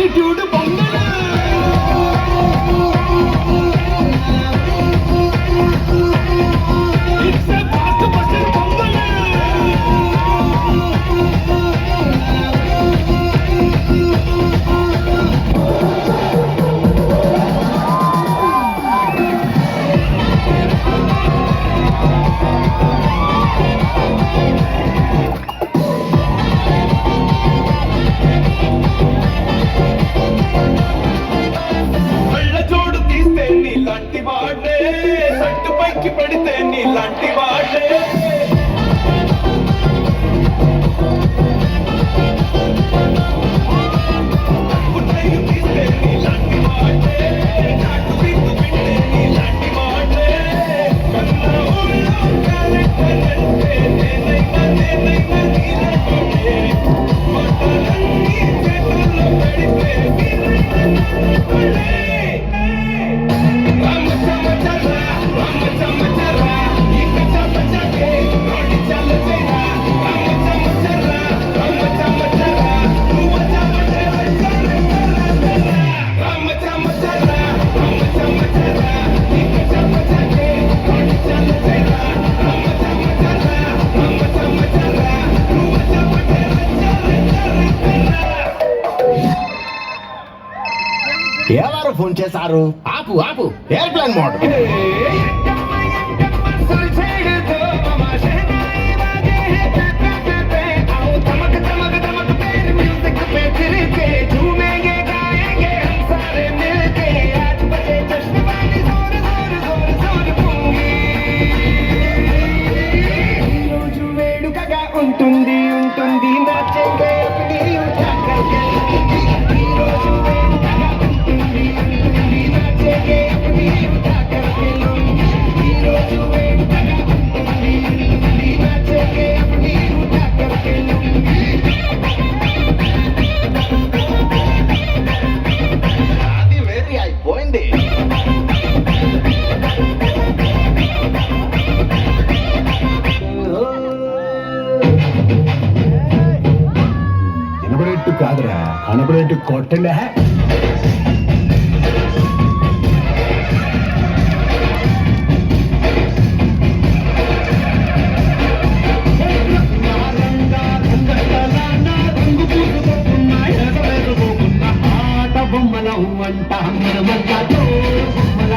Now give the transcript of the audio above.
Attitude pongal it's a fast buster pongal పైకి పడితే నీలాంటి వాడే పుట్టయ్య తీస్తే నీలాంటి వాడే నాటు వీపు పెట్టే నీలాంటి వాడే కన్నా ఊళ్ళో క్యారెక్టర్ అంటే నేనైనా నీలాంటి మాటలన్నీ చేతుల్లో పెడితే ఎవరు ఫోన్ చేశారు? ఆపు ఆపు, ఎయిర్ప్లేన్ మోడ్. ఉంటుంది ఉంటుంది నచ్చే అది వేరే అయిపోయింది. వినపడేట్టు కాదురా, కనపడేట్టు కొట్టండి. బొమ్మల అంట బొమ్మల